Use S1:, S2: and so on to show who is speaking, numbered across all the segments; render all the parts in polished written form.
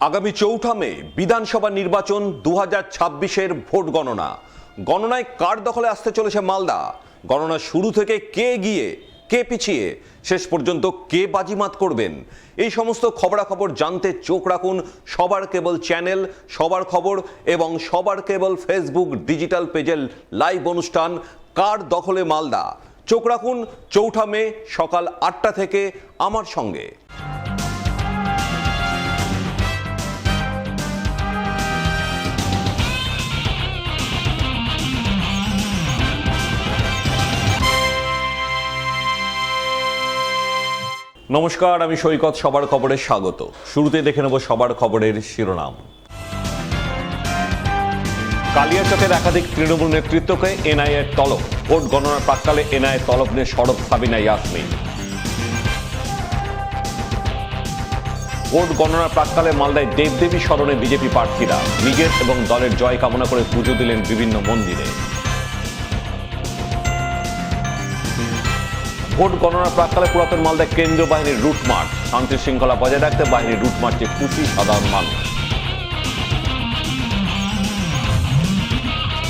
S1: আগামী ৪ঠা মে বিধানসভা নির্বাচন ২০২৬-এর ভোট গণনা। গণনায় কার দখলে আসতে চলেছে মালদা? গণনা শুরু থেকে কে এগিয়ে, কে পিছিয়ে, শেষ পর্যন্ত কে বাজিমাত করবেন, এই সমস্ত খবরাখবর জানতে চোখ রাখুন সবার কেবল চ্যানেল, সবার খবর এবং সবার কেবল ফেসবুক ডিজিটাল পেজের লাইভ অনুষ্ঠান কার দখলে মালদা। চোখ রাখুন ৪ঠা মে সকাল ৮টা থেকে আমার সঙ্গে। নমস্কার, আমি সৈকত, সবার খবরে স্বাগত। শুরুতে দেখে নেব সবার খবরের শিরোনাম। কালিয়াচকের একাধিক তৃণমূল নেতৃত্বকে এনআইএর তলব। ভোট গণনার প্রাক্কালে এনআইএ তলব নিয়ে সরব সাবিনা ইয়াসমিন। ভোট গণনার প্রাক্কালে মালদায় দেবদেবী স্মরণে বিজেপি প্রার্থীরা নিজের এবং দলের জয় কামনা করে পুজো দিলেন বিভিন্ন মন্দিরে। ভোট গণনার প্রাক্কালে পুরাতন মালদায় কেন্দ্রীয় বাহিনীর রুট মার্চ। শান্তি শৃঙ্খলা বজায় রাখতে বাহিনীর রুট মার্চে খুশি সাধারণ মানুষ।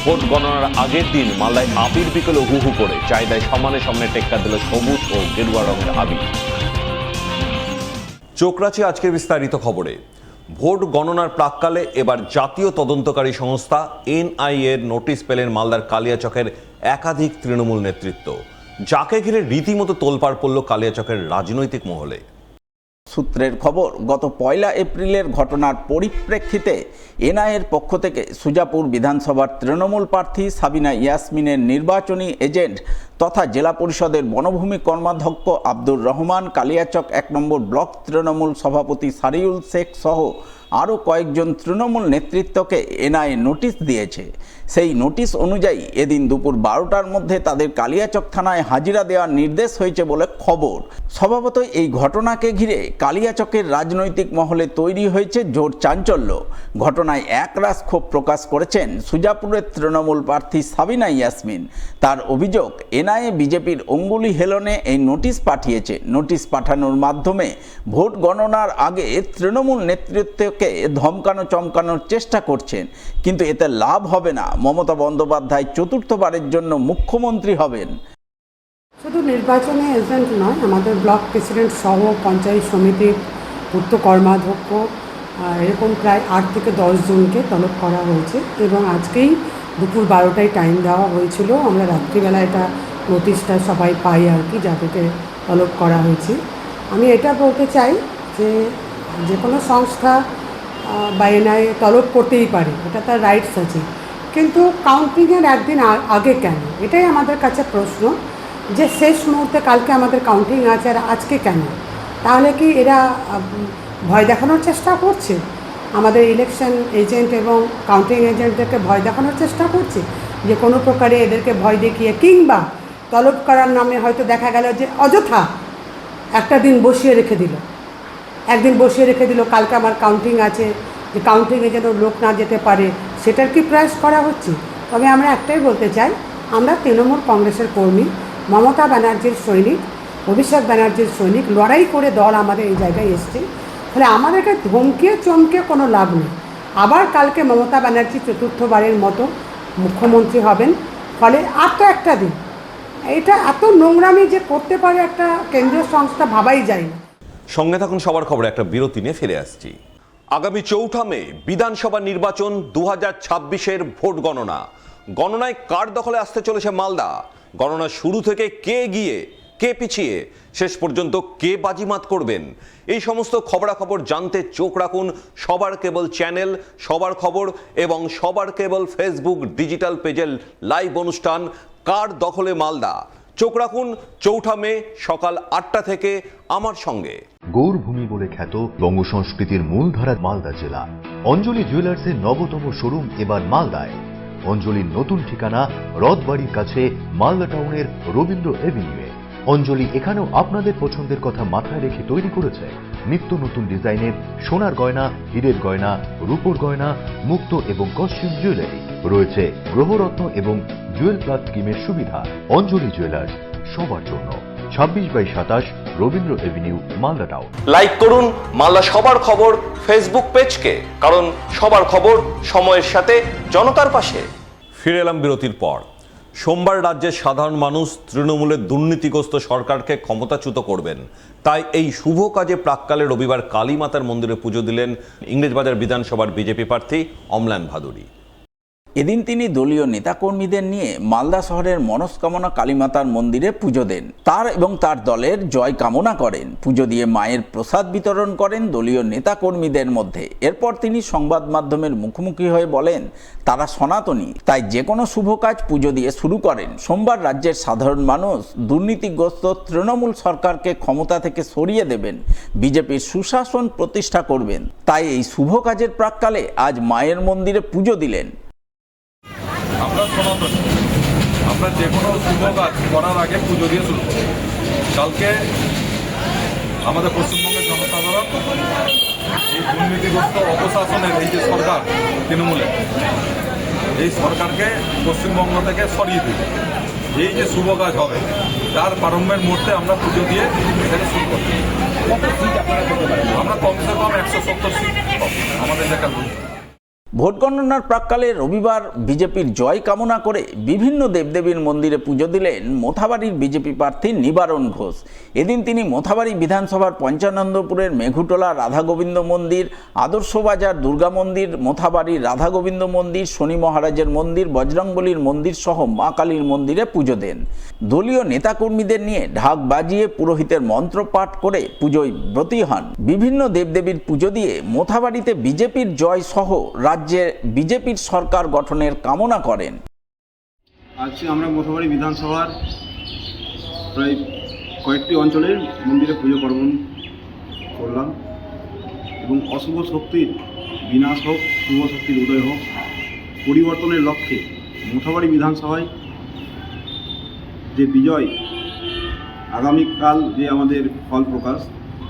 S1: ভোট গণনার আগের দিন মালদায় আবির বিকেলে হু হু করে চাহিদায় সমানে সামনে টেক্কা দিল সবুজ ও গেরুয়া রঙের আবির। চোখ রাখছি আজকের বিস্তারিত খবরে। ভোট গণনার প্রাক্কালে এবার জাতীয় তদন্তকারী সংস্থা এনআইএর নোটিশ পেলেন মালদার কালিয়াচকের একাধিক তৃণমূল নেতৃত্ব, যাকে ঘিরে রীতিমতো তোলপাড় পড়ল কালিয়াচকের রাজনৈতিক মহলে।
S2: সূত্রের খবর, গত 1 এপ্রিলের ঘটনার পরিপ্রেক্ষিতে এনআইএর পক্ষ থেকে সুজাপুর বিধানসভার তৃণমূল প্রার্থী সাবিনা ইয়াসমিনের নির্বাচনী এজেন্ট তথা জেলা পরিষদের বনভূমি কর্মাধ্যক্ষ আব্দুর রহমান, কালিয়াচক 1 নম্বর ব্লক তৃণমূল সভাপতি সারিউল শেখ সহ আরও কয়েকজন তৃণমূল নেতৃত্বকে এনআইএ নোটিশ দিয়েছে। সেই নোটিশ অনুযায়ী এদিন দুপুর 12টার মধ্যে তাদের কালিয়াচক থানায় হাজিরা দেওয়ার নির্দেশ হয়েছে বলে খবর। স্বভাবতই এই ঘটনাকে ঘিরে কালিয়াচকের রাজনৈতিক মহলে তৈরি হয়েছে জোর চাঞ্চল্য। ঘটনায় একরাশ ক্ষোভ প্রকাশ করেছেন সুজাপুরের তৃণমূল প্রার্থী সাবিনা ইয়াসমিন। তার অভিযোগ, এনআইএ বিজেপির অঙ্গুলি হেলনে এই নোটিশ পাঠিয়েছে। নোটিশ পাঠানোর মাধ্যমে ভোট গণনার আগে তৃণমূল নেতৃত্বকে ধমকানো চমকানোর চেষ্টা করছেন, কিন্তু এতে লাভ হবে না। মমতা বন্দ্যোপাধ্যায় চতুর্থবারের জন্য মুখ্যমন্ত্রী হবেন।
S3: শুধু নির্বাচনে এজেন্ট নয়, আমাদের ব্লক প্রেসিডেন্ট সহ পঞ্চায়েত সমিতির পূর্ত কর্মাধ্যক্ষ এরকম প্রায় 8 থেকে 10 জনকে তলব করা হয়েছে এবং আজকেই দুপুর 12টায় টাইম দেওয়া হয়েছিল। আমরা রাত্রিবেলা এটা নোটিশটা সবাই পাই আর কি, যাদেরকে তলব করা হয়েছে। আমি এটা বলতে চাই যে কোনো সংস্থা বা এনআইএ তলব করতেই পারে, এটা তার রাইটস আছে, কিন্তু কাউন্টিংয়ের একদিন আগে কেন? এটাই আমাদের কাছে প্রশ্ন, যে শেষ মুহূর্তে কালকে আমাদের কাউন্টিং আছে আর আজকে কেন? তাহলে কি এরা ভয় দেখানোর চেষ্টা করছে? আমাদের ইলেকশন এজেন্ট এবং কাউন্টিং এজেন্টদেরকে ভয় দেখানোর চেষ্টা করছে, যে কোনো প্রকারে এদেরকে ভয় দেখিয়ে কিংবা তলব করার নামে হয়তো দেখা গেল যে অযথা একটা দিন বসিয়ে রেখে দিল, একদিন বসিয়ে রেখে দিল, কালকে আমার কাউন্টিং আছে, যে কাউন্টিংয়ে যেন লোক না যেতে পারে, সেটার কি প্রয়াস করা হচ্ছে? তবে আমরা একটাই বলতে চাই, আমরা তৃণমূল কংগ্রেসের কর্মী, মমতা ব্যানার্জির সৈনিক, অভিষেক ব্যানার্জির সৈনিক, লড়াই করে দল আমাদের এই জায়গায় এসছে। ফলে আমাদেরকে ধমকে চমকে কোনো লাভ নেই। আবার কালকে মমতা ব্যানার্জি চতুর্থবারের মতো মুখ্যমন্ত্রী হবেন। ফলে আর তো একটা দিন, এটা এত নোংরামি যে করতে পারে একটা কেন্দ্রীয় সংস্থা, ভাবাই যায় না।
S1: সঙ্গে থাকুন সবার খবরে, একটা বিরতি নিয়ে ফিরে আসছি। আগামী ৪ঠা মে বিধানসভা নির্বাচন ২০২৬-এর ভোট গণনা। গণনায় কার দখলে আসতে চলেছে মালদা? গণনা শুরু থেকে কে এগিয়ে, কে পিছিয়ে, শেষ পর্যন্ত কে বাজিমাত করবেন, এই সমস্ত খবরাখবর জানতে চোখ রাখুন সবার কেবল চ্যানেল, সবার খবর এবং সবার কেবল ফেসবুক ডিজিটাল পেজের লাইভ অনুষ্ঠান কার দখলে মালদা। চোখ রাখুন ৪ঠা মে সকাল ৮টা থেকে আমার সঙ্গে।
S4: গৌরভূমি বলে খ্যাত বঙ্গ সংস্কৃতির মূলধারা মালদা জেলা। অঞ্জলি জুয়েলার্সের নবতম শোরুম এবার মালদায়। অঞ্জলির নতুন ঠিকানা রথবাড়ির কাছে মালদা টাউনের রবীন্দ্র এভিনিউয়ে। অঞ্জলি এখানেও আপনাদের পছন্দের কথা মাথায় রেখে তৈরি করেছে নিত্য নতুন ডিজাইনের সোনার গয়না, হীরের গয়না, রূপোর গয়না, মুক্ত এবং কস্টিউম জুয়েলারি। রয়েছে গ্রহরত্ন এবং জুয়েল প্লাস স্কিমের সুবিধা। অঞ্জলি জুয়েলার্স, সবার জন্য। 26/27 Rabindra Avenue, Malda town.
S1: Like করুন মালদা সবার খবর ফেসবুক পেজকে, কারণ সবার খবর সময়ের সাথে জনতার পাশে। ফিরে এলাম বিরতির পর। সোমবার রাজ্যের সাধারণ মানুষ তৃণমূলের দুর্নীতিগ্রস্ত সরকারকে ক্ষমতাচ্যুত করবেন, তাই এই শুভ কাজে প্রাক্কালে রবিবার কালীমাতার মন্দিরে পুজো দিলেন ইংরেজবাজার বিধানসভার বিজেপি প্রার্থী অম্লান ভাদুড়ী।
S2: এদিন তিনি দলীয় নেতাকর্মীদের নিয়ে মালদা শহরের মনস্কামনা কালীমাতার মন্দিরে পুজো দেন। তার এবং তার দলের জয় কামনা করেন। পুজো দিয়ে মায়ের প্রসাদ বিতরণ করেন দলীয় নেতাকর্মীদের মধ্যে। এরপর তিনি সংবাদ মাধ্যমের মুখোমুখি হয়ে বলেন, তারা সনাতনী, তাই যে কোনো শুভ কাজ পুজো দিয়ে শুরু করেন। সোমবার রাজ্যের সাধারণ মানুষ দুর্নীতিগ্রস্ত তৃণমূল সরকারকে ক্ষমতা থেকে সরিয়ে দেবেন, বিজেপির সুশাসন প্রতিষ্ঠা করবেন। তাই এই শুভ কাজের প্রাক্কালে আজ মায়ের মন্দিরে পুজো দিলেন।
S5: আমরা সনাতনী, আমরা যে কোনো শুভ কাজ করার আগে পুজো দিয়ে শুরু করি। কালকে আমাদের পশ্চিমবঙ্গের জনসাধারণ এই দুর্নীতিগ্রস্ত অপশাসনের এই যে সরকার তৃণমূলের, এই সরকারকে পশ্চিমবঙ্গ থেকে সরিয়ে দিবে। এই যে শুভ কাজ হবে তার প্রারম্ভের মুহূর্তে আমরা পুজো দিয়ে এখানে শুরু করি। আমরা কমসে কম 170 সিট আমাদের দেখা যায়।
S2: ভোট গণনার প্রাক্কালে রবিবার বিজেপির জয় কামনা করে বিভিন্ন দেবদেবীর মন্দিরে পুজো দিলেন মোথাবাড়ির বিজেপি প্রার্থী নিবারণ ঘোষ। এদিন তিনি মোথাবাড়ি বিধানসভার পঞ্চানন্দপুরের মেঘুটোলা রাধাগোবিন্দ মন্দির, আদর্শবাজার দুর্গা মন্দির, মোথাবাড়ির রাধাগোবিন্দ মন্দির, শনি মহারাজের মন্দির, বজরংবলীর মন্দির সহ মা কালীর মন্দিরে পুজো দেন। দলীয় নেতাকর্মীদের নিয়ে ঢাক বাজিয়ে পুরোহিতের মন্ত্র পাঠ করে পুজোয় ব্রতী হন। বিভিন্ন দেবদেবীর পুজো দিয়ে মোথাবাড়িতে বিজেপির জয় সহ রাজ্যে বিজেপির সরকার গঠনের কামনা করেন।
S6: আজকে আমরা মোথাবাড়ি বিধানসভার প্রায় কয়েকটি অঞ্চলের মন্দিরে পুজো পার্বণ করলাম এবং অশুভ শক্তির বিনাশ হোক, শুভ শক্তির উদয় হোক, পরিবর্তনের লক্ষ্যে মোথাবাড়ি বিধানসভায় যে বিজয় আগামীকাল যে আমাদের ফল প্রকাশ,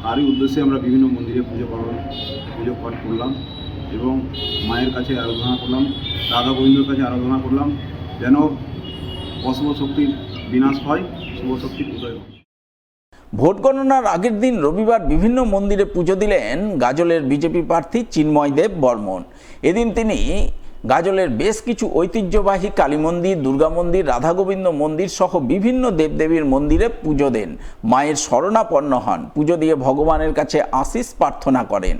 S6: তারই উদ্দেশ্যে আমরা বিভিন্ন মন্দিরে পুজো পাঠ করলাম এবং মায়ের কাছে আরাধনা করলাম, রাধা গোবিন্দর কাছে আরাধনা করলাম, যেন অশুভ শক্তির বিনাশ হয়, শুভ শক্তির উদয় হয়।
S2: ভোট গণনার আগের দিন রবিবার বিভিন্ন মন্দিরে পুজো দিলেন গাজলের বিজেপি প্রার্থী চিন্ময় দেব বর্মন। এদিন তিনি গাজলের বেশ কিছু ঐতিহ্যবাহী কালী মন্দির, দুর্গা মন্দির, রাধাগোবিন্দ মন্দির সহ বিভিন্ন দেবদেবীর মন্দিরে পুজো দেন। মায়ের শরণাপন্ন হন। পুজো দিয়ে ভগবানের কাছে আশীষ প্রার্থনা করেন।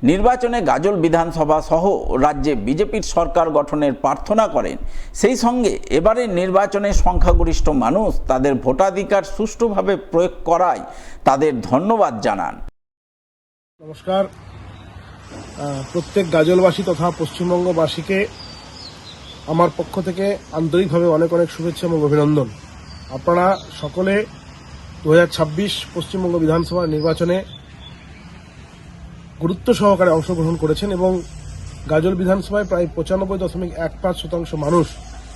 S2: নির্বাচনে গাজল বিধানসভা সহ রাজ্যে বিজেপির সরকার গঠনের প্রার্থনা করেন। সেই সঙ্গে এবারের নির্বাচনে সংখ্যাগরিষ্ঠ মানুষ তাদের ভোটাধিকার সুষ্ঠুভাবে প্রয়োগ করায় তাদের ধন্যবাদ জানান।
S7: নমস্কার। প্রত্যেক গাজলবাসী তথা পশ্চিমবঙ্গবাসীকে আমার পক্ষ থেকে আন্তরিকভাবে অনেক অনেক শুভেচ্ছা এবং অভিনন্দন। আপনারা সকলে 2026 পশ্চিমবঙ্গ বিধানসভা নির্বাচনে গুরুত্ব সহকারে অংশগ্রহণ করেছেন এবং গাজল বিধানসভায় প্রায় 95.15% মানুষ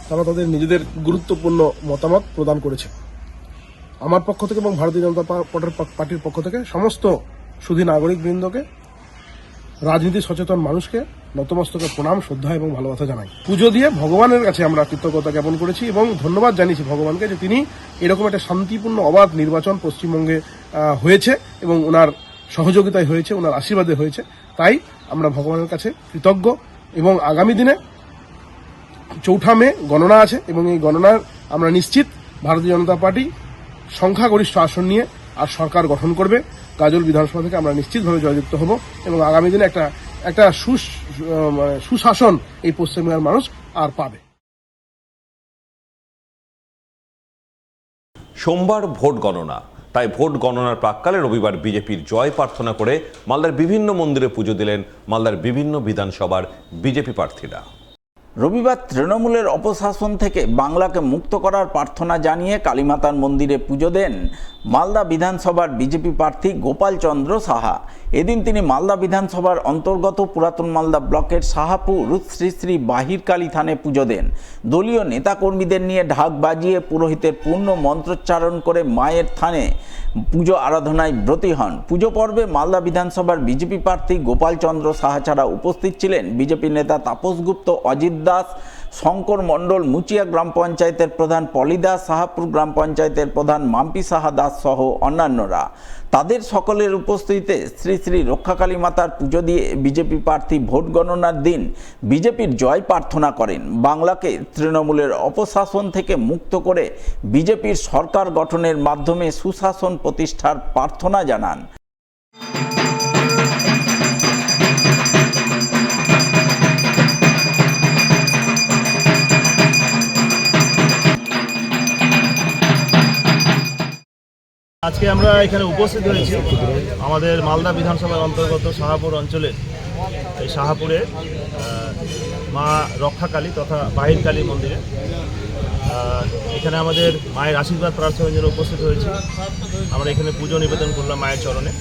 S7: তারা তাদের নিজেদের গুরুত্বপূর্ণ মতামত প্রদান করেছে। আমার পক্ষ থেকে এবং ভারতীয় জনতা পার্টির পক্ষ থেকে সমস্ত সুধী নাগরিকবৃন্দকে, রাজনীতি সচেতন মানুষকে নতমস্তকে প্রণাম, শ্রদ্ধা এবং ভালোবাসা জানাই। পুজো দিয়ে ভগবানের কাছে আমরা কৃতজ্ঞতা জ্ঞাপন করেছি এবং ধন্যবাদ জানিয়েছি ভগবানকে যে তিনি এরকম একটা শান্তিপূর্ণ অবাধ নির্বাচন পশ্চিমবঙ্গে হয়েছে এবং ওনার সহযোগিতায় হয়েছে, ওনার আশীর্বাদে হয়েছে। তাই আমরা ভগবানের কাছে কৃতজ্ঞ এবং আগামী দিনে 4 মে গণনা আছে এবং এই গণনার আমরা নিশ্চিত ভারতীয় জনতা পার্টি সংখ্যাগরিষ্ঠ আসন নিয়ে আর সরকার গঠন করবে। গাজল বিধানসভা থেকে আমরা নিশ্চিতভাবে জয়যুক্ত হব এবং আগামী দিনে একটা সুশাসন এই পশ্চিমবঙ্গের মানুষ আর পাবে।
S1: সোমবার ভোট গণনা, তাই ভোট গণনার প্রাক্কালে রবিবার বিজেপির জয় প্রার্থনা করে মালদার বিভিন্ন মন্দিরে পুজো দিলেন মালদার বিভিন্ন বিধানসভার বিজেপি প্রার্থীরা।
S2: রবিবার তৃণমূলের অপশাসন থেকে বাংলাকে মুক্ত করার প্রার্থনা জানিয়ে কালীমাতার মন্দিরে পুজো দেন মালদা বিধানসভার বিজেপি প্রার্থী গোপাল চন্দ্র সাহা। এদিন তিনি মালদা বিধানসভার অন্তর্গত পুরাতন মালদা ব্লকের সাহাপুর শ্রী শ্রী বাহিরকালী থানে পুজো দেন। দলীয় নেতাকর্মীদের নিয়ে ঢাক বাজিয়ে পুরোহিতের পূর্ণ মন্ত্রোচ্চারণ করে মায়ের থানে পুজো আরাধনায় ব্রতী হন। পুজো পর্বে মালদা বিধানসভার বিজেপি প্রার্থী গোপাল চন্দ্র সাহা ছাড়া উপস্থিত ছিলেন বিজেপি নেতা তাপস গুপ্ত, অজিত দাস, শঙ্কর মণ্ডল মুচিয়া গ্রাম পঞ্চায়েতের প্রধান পলি দাস, সাহাপুর গ্রাম পঞ্চায়েতের প্রধান মাম্পি সাহা দাস সহ অন্যান্যরা। তাদের সকলের উপস্থিতিতে শ্রী শ্রী রক্ষাকালী মাতার পুজো দিয়ে বিজেপি প্রার্থী ভোট গণনার দিন বিজেপির জয় প্রার্থনা করেন। বাংলাকে তৃণমূলের অপশাসন থেকে মুক্ত করে বিজেপির সরকার গঠনের মাধ্যমে সুশাসন প্রতিষ্ঠার প্রার্থনা জানান।
S8: আজকে আমরা এখানে উপস্থিত হয়েছি আমাদের মালদা বিধানসভার অন্তর্গত শাহাপুর অঞ্চলের এই শাহাপুরে মা রক্ষাকালী তথা বাহিরকালী মন্দিরে এখানে আমাদের মায়ের আশীর্বাদ প্রার্থনার জন্য উপস্থিত হয়েছি। আমরা এখানে পুজো নিবেদন করলাম মায়ের চরণে।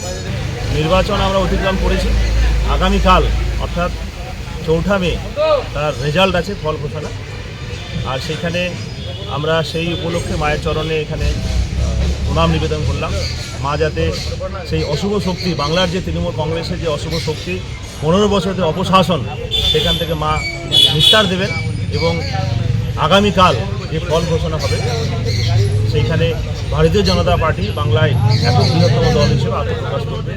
S8: নির্বাচন আমরা অতিক্রম করেছি। আগামীকাল অর্থাৎ 4 মে তার রেজাল্ট আছে, ফল ঘোষণা। আর সেখানে আমরা সেই উপলক্ষে মায়ের চরণে এখানে প্রণাম নিবেদন করলাম। মা যাতে সেই অশুভ শক্তি, বাংলার যে তৃণমূল কংগ্রেসের যে অশুভ শক্তি 15 বছরের অপশাসন, সেখান থেকে মা নিস্তার দেবেন এবং আগামীকাল যে ফল ঘোষণা হবে সেইখানে ভারতীয় জনতা পার্টি বাংলায় একক বৃহত্তম দল হিসেবে আত্মপ্রকাশ করবে।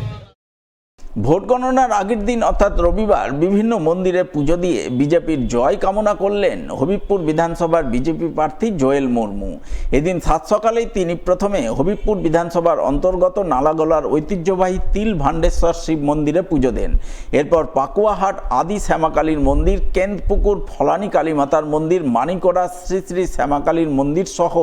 S2: ভোট গণনার আগের দিন অর্থাৎ রবিবার বিভিন্ন মন্দিরে পুজো দিয়ে বিজেপির জয় কামনা করলেন হবিবপুর বিধানসভার বিজেপি প্রার্থী জোয়েল মুর্মু। এদিন সাত সকালেই তিনি প্রথমে হবিবপুর বিধানসভার অন্তর্গত নালাগোলার ঐতিহ্যবাহী তিল ভান্ডেশ্বর শিব মন্দিরে পুজো দেন। এরপর পাকুয়াহাট আদি শ্যামাকালীর মন্দির, কেন্দ্রপুকুর ফলানি কালীমাতার মন্দির, মানিকোড়া শ্রী শ্রী শ্যামাকালীর মন্দির সহ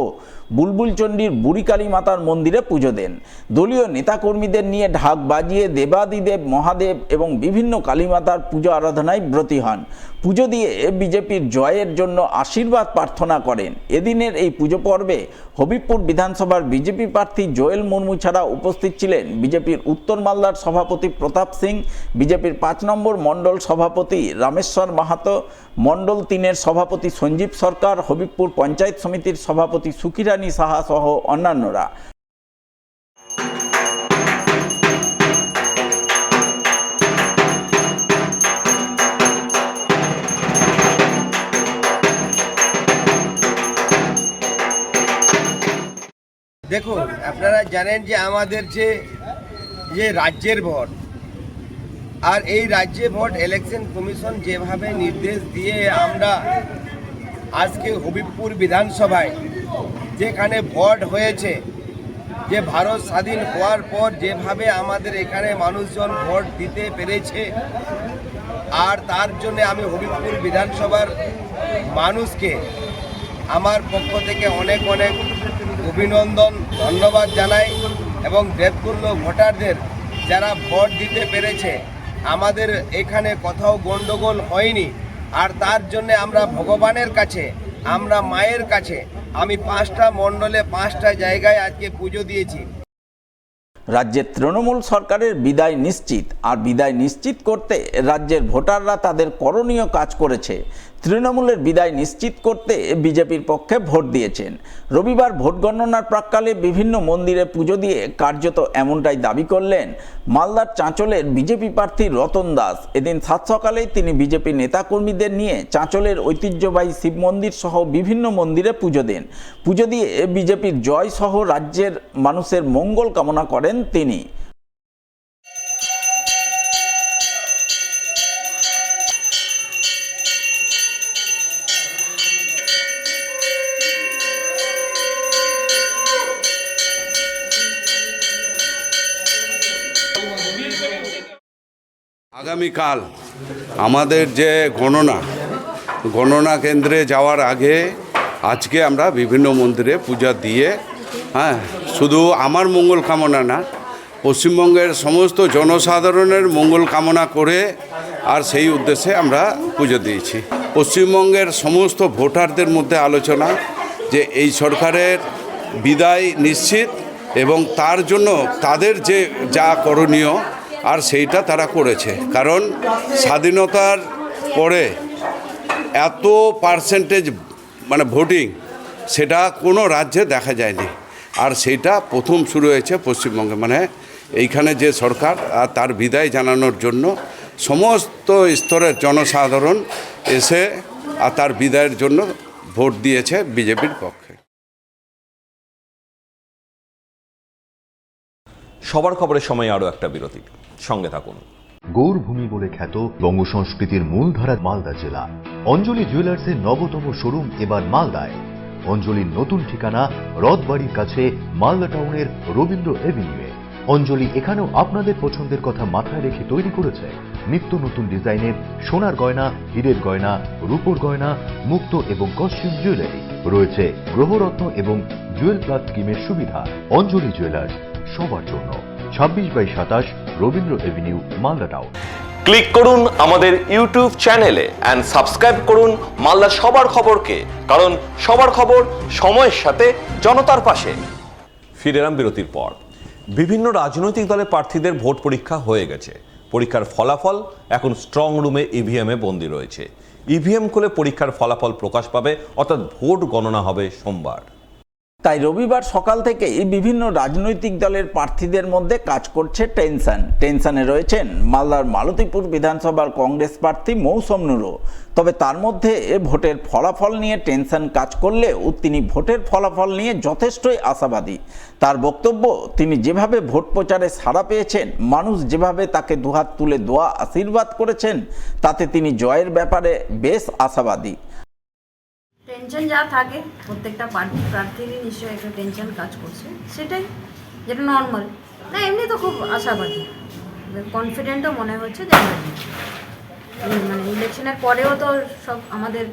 S2: বুলবুলচণ্ডীর বুড়ি কালী মাতার মন্দিরে পুজো দেন। দলীয় নেতাকর্মীদের নিয়ে ঢাক বাজিয়ে দেবাদিদেব মহাদেব এবং বিভিন্ন কালীমাতার পুজো আরাধনায় ব্রতী হন। পুজো দিয়ে বিজেপির জয়ের জন্য আশীর্বাদ প্রার্থনা করেন। এদিনের এই পুজো পর্বে হবিবপুর বিধানসভার বিজেপি প্রার্থী জোয়েল মুর্মু ছাড়া উপস্থিত ছিলেন বিজেপির উত্তর মালদার সভাপতি প্রতাপ সিং, বিজেপির 5 নম্বর মণ্ডল সভাপতি রামেশ্বর মাহাতো, মণ্ডল 3-এর সভাপতি সঞ্জীব সরকার, হবিবপুর পঞ্চায়েত সমিতির সভাপতি সুকিরানী সাহা সহ অন্যান্যরা।
S9: দেখুন, আপনারা জানেন যে আমাদের যে রাজ্যের ভোট, আর এই রাজ্যে ভোট ইলেকশন কমিশন যেভাবে নির্দেশ দিয়ে আমরা আজকে হবিবপুর বিধানসভায় যেখানে ভোট হয়েছে, যে ভারত স্বাধীন হওয়ার পর যেভাবে আমাদের এখানে মানুষজন ভোট দিতে পেরেছে, আর তার জন্য আমি হবিবপুর বিধানসভার মানুষকে আমার পক্ষ থেকে অনেক অনেক অভিনন্দন, ধন্যবাদ জানাই এবং দেবতুল্য ভোটারদের যারা ভোট দিতে পেরেছে। আমাদের এখানে কোথাও গণ্ডগোল হয়নি, আর তার জন্য আমরা ভগবানের কাছে, আমরা মায়ের কাছে, আমি 5টা মণ্ডলে 5টা জায়গায় আজকে পুজো দিয়েছি।
S2: রাজ্যের তৃণমূল সরকারের বিদায় নিশ্চিত, আর বিদায় নিশ্চিত করতে রাজ্যের ভোটাররা তাদের করণীয় কাজ করেছে। তৃণমূলের বিদায় নিশ্চিত করতে বিজেপির পক্ষে ভোট দিয়েছেন। রবিবার ভোট গণনার প্রাক্কালে বিভিন্ন মন্দিরে পুজো দিয়ে কার্যত এমনটাই দাবি করলেন মালদার চাঁচলের বিজেপি প্রার্থী রতন দাস। এদিন সাত সকালেই তিনি বিজেপি নেতাকর্মীদের নিয়ে চাঁচলের ঐতিহ্যবাহী শিব মন্দির সহ বিভিন্ন মন্দিরে পুজো দেন। পুজো দিয়ে বিজেপির জয় সহ রাজ্যের মানুষের মঙ্গল কামনা করেন তিনি।
S10: আগামীকাল আমাদের যে গণনা কেন্দ্রে যাওয়ার আগে আজকে আমরা বিভিন্ন মন্দিরে পূজা দিয়ে, শুধু আমার মঙ্গল কামনা না, পশ্চিমবঙ্গের সমস্ত জনসাধারণের মঙ্গল কামনা করে আর সেই উদ্দেশ্যে আমরা পুজো দিয়েছি। পশ্চিমবঙ্গের সমস্ত ভোটারদের মধ্যে আলোচনা যে এই সরকারের বিদায় নিশ্চিত এবং তার জন্য তাদের যে যা করণীয় আর সেইটা তারা করেছে। কারণ স্বাধীনতার পরে এত পার্সেন্টেজ ভোটিং সেটা কোনো রাজ্যে দেখা যায়নি, আর সেইটা প্রথম শুরু হয়েছে পশ্চিমবঙ্গে। এইখানে যে সরকার আর তার বিদায় জানানোর জন্য সমস্ত স্তরের জনসাধারণ এসে আর তার বিদায়ের জন্য ভোট দিয়েছে বিজেপির পক্ষে।
S1: সবার খবরের সময় আরও একটা বিরতি, সঙ্গে থাকুন।
S4: গৌরভূমি বলে খ্যাত বঙ্গ সংস্কৃতির মূলধারা মালদা জেলা। অঞ্জলি জুয়েলার্সের নবতম শোরুম এবার মালদায়। অঞ্জলির নতুন ঠিকানা রথবাড়ির কাছে মালদা টাউনের রবীন্দ্র এভিনিউয়ে। অঞ্জলি এখানেও আপনাদের পছন্দের কথা মাথায় রেখে তৈরি করেছে নিত্য নতুন ডিজাইনের সোনার গয়না, হীরের গয়না, রূপোর গয়না, মুক্ত এবং কস্টিউম জুয়েলারি। রয়েছে গ্রহরত্ন এবং জুয়েল প্লাস স্কিমের সুবিধা। অঞ্জলি জুয়েলার্স, সবার জন্য। 26/27 Rabindra Avenue, Malda town.
S1: Click করুন আমাদের ইউটিউব চ্যানেলে এন্ড সাবস্ক্রাইব করুন মালদা সবার খবরকে, কারণ সবার খবর সময়ের সাথে জনতার পাশে। ফিরে এলাম বিরতির পর। বিভিন্ন রাজনৈতিক দলের প্রার্থীদের ভোট পরীক্ষা হয়ে গেছে। পরীক্ষার ফলাফল এখন স্ট্রং রুমে ইভিএমে বন্দী রয়েছে। ইভিএম খুলে পরীক্ষার ফলাফল প্রকাশ পাবে, অর্থাৎ ভোট গণনা হবে সোমবার।
S2: তাই রবিবার সকাল থেকেই বিভিন্ন রাজনৈতিক দলের প্রার্থীদের মধ্যে কাজ করছে টেনশনে রয়েছেন মালদার মালতীপুর বিধানসভার কংগ্রেস প্রার্থী মৌসম নুরও। তবে তার মধ্যে ভোটের ফলাফল নিয়ে টেনশন কাজ করলেও তিনি ভোটের ফলাফল নিয়ে যথেষ্টই আশাবাদী। তার বক্তব্য, তিনি যেভাবে ভোট প্রচারে সাড়া পেয়েছেন, মানুষ যেভাবে তাকে দুহাত তুলে দোয়া আশীর্বাদ করেছেন, তাতে তিনি জয়ের ব্যাপারে বেশ আশাবাদী।
S11: টেনশন যা থাকে প্রত্যেকটা প্রার্থীরই নিশ্চয়ই একটা টেনশন কাজ করছে, সেটাই যেটা নর্মাল না। এমনি তো খুব আশাবাদী, কনফিডেন্টও মনে হচ্ছে যে মানে ইলেকশনের পরেও তো সব আমাদের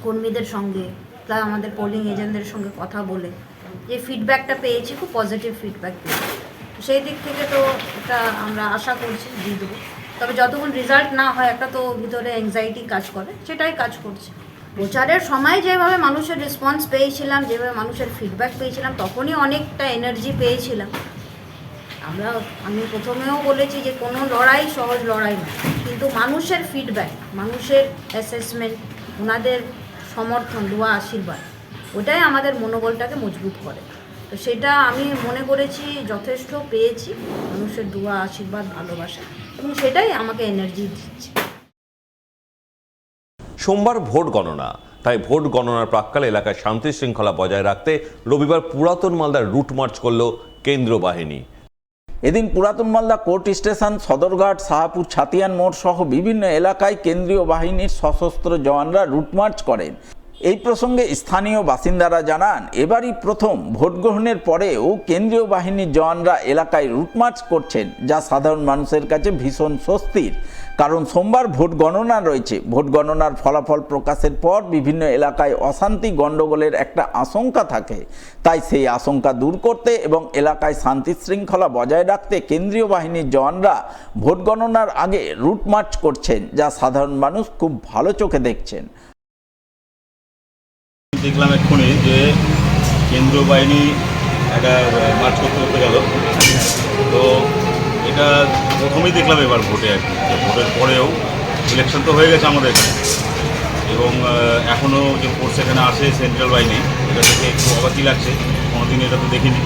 S11: কর্মীদের সঙ্গে প্লাস আমাদের পোলিং এজেন্টদের সঙ্গে কথা বলে যে ফিডব্যাকটা পেয়েছি, খুব পজিটিভ ফিডব্যাক পেয়েছি। সেই দিক থেকে তো এটা আমরা আশা করছি দিয়ে দেবো। তবে যতক্ষণ রেজাল্ট না হয় একটা তো ভিতরে অ্যাংজাইটি কাজ করে, সেটাই কাজ করছে। প্রচারের সময় যেভাবে মানুষের রেসপন্স পেয়েছিলাম, যেভাবে মানুষের ফিডব্যাক পেয়েছিলাম, তখনই অনেকটা এনার্জি পেয়েছিলাম। আমি প্রথমেও বলেছি যে কোনো লড়াই সহজ লড়াই না, কিন্তু মানুষের ফিডব্যাক, মানুষের অ্যাসেসমেন্ট, ওনাদের সমর্থন, দোয়া আশীর্বাদ, ওটাই আমাদের মনোবলটাকে মজবুত করে। তো সেটা আমি মনে করেছি যথেষ্ট পেয়েছি, মানুষের দোয়া আশীর্বাদ, ভালোবাসা, এবং সেটাই আমাকে এনার্জি দিচ্ছে।
S1: সোমবার ভোট গণনা, তাই ভোট গণনার প্রাক্কালে এলাকায় শান্তি শৃঙ্খলা বজায় রাখতে রবিবার পুরাতন মালদার রুট মার্চ করল কেন্দ্রীয় বাহিনী।
S2: এদিন পুরাতন মালদা কোর্ট স্টেশন, সদরঘাট, শাহপুর, ছাতিয়ান মোড় সহ বিভিন্ন এলাকায় কেন্দ্রীয় বাহিনীর সশস্ত্র জওয়ানরা রুটমার্চ করেন। এই প্রসঙ্গে স্থানীয় বাসিন্দারা জানান, এবারই প্রথম ভোট গ্রহণের পরেও কেন্দ্রীয় বাহিনীর জওয়ানরা এলাকায় রুটমার্চ করছেন, যা সাধারণ মানুষের কাছে ভীষণ স্বস্তির। কারণ সোমবার ভোট গণনা রয়েছে। ভোট গণনার ফলাফল প্রকাশের পর বিভিন্ন এলাকায় অশান্তি গণ্ডগোলের একটা আশঙ্কা থাকে। তাই সেই আশঙ্কা দূর করতে এবং এলাকায় শান্তি শৃঙ্খলা বজায় রাখতে কেন্দ্রীয় বাহিনীর জওয়ানরা ভোট গণনার আগে রুটমার্চ করছেন, যা সাধারণ মানুষ খুব ভালো চোখে দেখছেন।
S8: দেখলাম এক্ষুনি যে কেন্দ্রীয় বাহিনী একটা মার্চ করতে গেল, তো এটা প্রথমেই দেখলাম এবার ভোটে আর কি। ভোটের পরেও ইলেকশন তো হয়ে গেছে আমাদের এখানে, এবং এখনও যে ফোর্স এখানে আসে সেন্ট্রাল বাহিনী, এটা দেখে একটু অবাকই লাগছে। কোনোদিন এটা তো দেখিনি,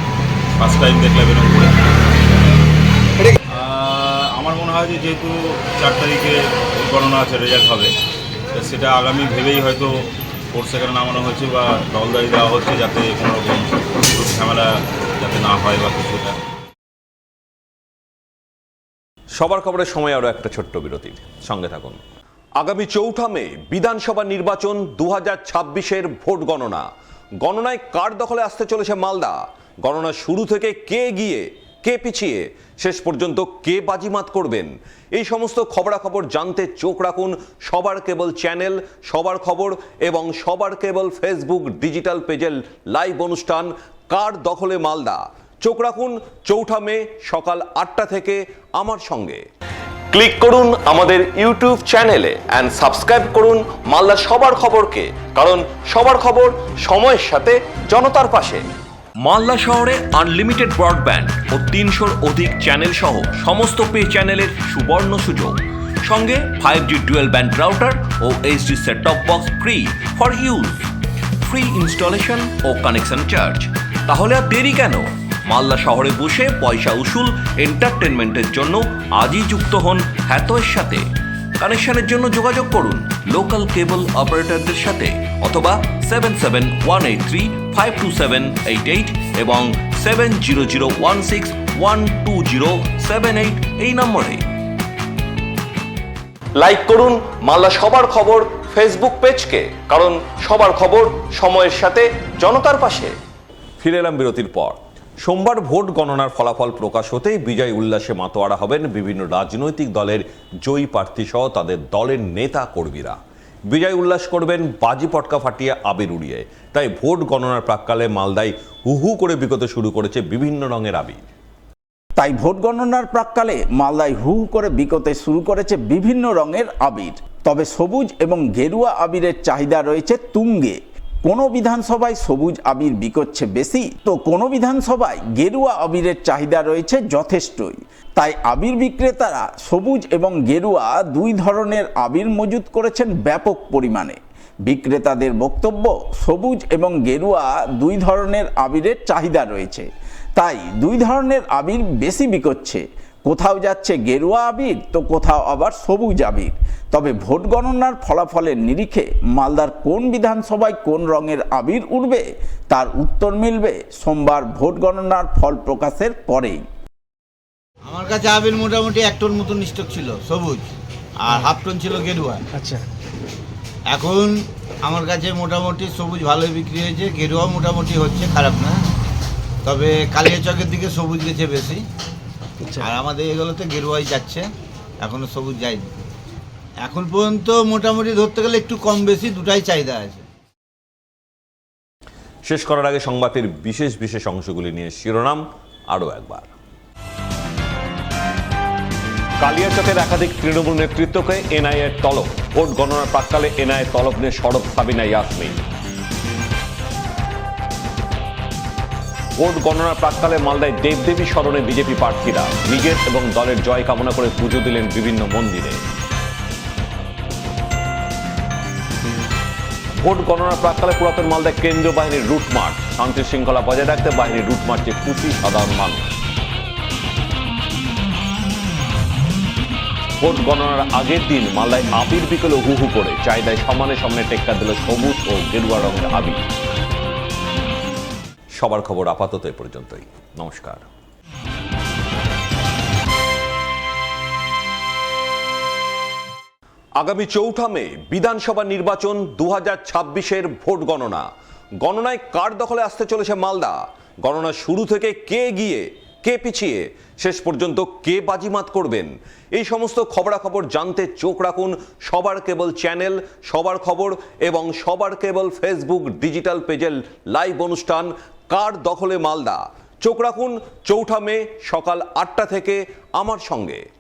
S8: ফার্স্ট টাইম দেখলাম এরকম করে। আমার মনে হয় যে যেহেতু 4 তারিখে গণনা আছে, রেজাল্ট হবে, সেটা আগামী ভেবেই হয়তো ফোর্স এখানে নামানো হয়েছে বা দলদারি দেওয়া হচ্ছে, যাতে কোনো রকম ঝামেলা যাতে না হয় বা কিছুটা।
S1: সবার খবরের সময় আরও একটা ছোট্ট বিরতির সঙ্গে থাকুন। আগামী 4 মে বিধানসভা নির্বাচন 2026-এর ভোট গণনা। গণনায় কার দখলে আসতে চলেছে মালদা? গণনা শুরু থেকে কে গিয়ে কে পিছিয়ে, শেষ পর্যন্ত কে বাজিমাত করবেন, এই সমস্ত খবরাখবর জানতে চোখ রাখুন সবার কেবল চ্যানেল, সবার খবর এবং সবার কেবল ফেসবুক ডিজিটাল পেজের লাইভ অনুষ্ঠান কার দখলে মালদা। চোখ রাখুন 4 মে সকাল 8টা থেকে আমার সঙ্গে। ক্লিক করুন আমাদের ইউটিউব চ্যানেলে এন্ড সাবস্ক্রাইব করুন মালদা সবার খবরকে, কারণ সবার খবর সময়ের সাথে জনতার পাশে। মালদা শহরে আনলিমিটেড ব্রডব্যান্ড ও 300-র অধিক চ্যানেল সহ সমস্ত পে চ্যানেলের সুবর্ণ সুযোগ, সঙ্গে 5G ডুয়েল ব্যান্ড রাউটার ও HD set top box free for use, free installation ও কানেকশন চার্জ। তাহলে আর দেরি কেন? মালদা শহরে বসে পয়সা উসুল এন্টারটেনমেন্টের জন্য আজই যুক্ত হন হ্যাথওয়ের সাথে। কানেকশনের জন্য যোগাযোগ করুন লোকাল কেবল অপারেটরদের সাথে অথবা 7718352788 এবং 7001612078 এই নম্বরে। লাইক করুন মালদা সবার খবর ফেসবুক পেজকে, কারণ সবার খবর সময়ের সাথে জনতার পাশে। ফিরে এলাম বিরতির পর। সোমবার ভোট গণনার ফলাফল প্রকাশ হতেই বিজয় উল্লাসে মাতোয়ারা হবেন বিভিন্ন রাজনৈতিক দলের জয়ী প্রার্থী সহ তাদের দলের নেতা কর্মীরা। বিজয় উল্লাস করবেন বাজি পটকা ফাটিয়ে আবির উড়িয়ে। তাই ভোট গণনার প্রাক্কালে মালদায় হু করে বিকোতে শুরু করেছে বিভিন্ন রঙের আবির।
S2: তাই ভোট গণনার প্রাক্কালে মালদায় হু করে বিকোতে শুরু করেছে বিভিন্ন রঙের আবির। তবে সবুজ এবং গেরুয়া আবিরের চাহিদা রয়েছে তুঙ্গে। কোনো বিধানসভায় সবুজ আবির বিকোচ্ছে বেশি, তো কোনো বিধানসভায় গেরুয়া আবিরের চাহিদা রয়েছে যথেষ্টই। তাই আবির বিক্রেতারা সবুজ এবং গেরুয়া দুই ধরনের আবির মজুত করেছেন ব্যাপক পরিমাণে। বিক্রেতাদের বক্তব্য, সবুজ এবং গেরুয়া দুই ধরনের আবিরের চাহিদা রয়েছে, তাই দুই ধরনের আবির বেশি বিকোচ্ছে। কোথাও যাচ্ছে গেরুয়া আবির, তো কোথাও আবার সবুজ আবির। তবে ভোট গণনার ফলাফলের নিরিখে মালদার কোন বিধানসভায় কোন রঙের আবির উঠবে তার উত্তর মিলবে সোমবার ভোট গণনার ফল প্রকাশের পরেই।
S12: আমার কাছে আবির মোটামুটি 1 টন মতন স্টক ছিল সবুজ, আর 1/2 টন ছিল গেরুয়া।
S7: আচ্ছা,
S12: এখন আমার কাছে মোটামুটি সবুজ ভালোই বিক্রি হয়েছে, গেরুয়া মোটামুটি হচ্ছে, খারাপ না। তবে কালিয়াচকের দিকে সবুজ গেছে বেশি, আর আমাদের এগুলোতে গেরুয়াই যাচ্ছে, এখনো সবুজ যায়নি। এখন পর্যন্ত মোটামুটি ধরতে গেলে একটু কম বেশি দুটাই চাহিদা আছে।
S1: শেষ করার আগে সংবাদের বিশেষ অংশগুলি নিয়ে শিরোনাম আরও একবার। কালিয়াচকের একাধিক তৃণমূল নেতৃত্বকে এনআইএর তলব। ভোট গণনার প্রাক্কালে এনআইএ তলব নিয়ে সরব সাবিনা ইয়াসমিন। ভোট গণনার প্রাক্কালে মালদায় দেবদেবী স্মরণে বিজেপি প্রার্থীরা নিজের এবং দলের জয় কামনা করে পুজো দিলেন বিভিন্ন মন্দিরে। ভোট গণনার প্রাক্কালে পুরাতন মালদায় কেন্দ্রীয় বাহিনীর রুট মার্চ। শান্তি শৃঙ্খলা বজায় রাখতে বাহিনীর রুট মার্চে খুশি সাধারণ মানুষ। ভোট গণনার আগের দিন মালদায় আবির বিকেলে হু করে চাহিদায় সমানে সামনে টেক্কা দিল সবুজ ও গেরুয়া রঙের আবির। সবার খবর আপাতত এ পর্যন্তই। নমস্কার। আগামী 4 মে বিধানসভা নির্বাচন 2026-এর ভোট গণনা। গণনায় কার দখলে আসতে চলেছে মালদা? গণনা শুরু থেকে কে এগিয়ে, কে পিছিয়ে, শেষ পর্যন্ত কে বাজিমাত করবেন, এই সমস্ত খবরাখবর জানতে চোখ রাখুন সবার কেবল চ্যানেল, সবার খবর এবং সবার কেবল ফেসবুক ডিজিটাল পেজের লাইভ অনুষ্ঠান কার দখলে মালদা। চোখ রাখুন 4 মে সকাল 8টা থেকে আমার সঙ্গে।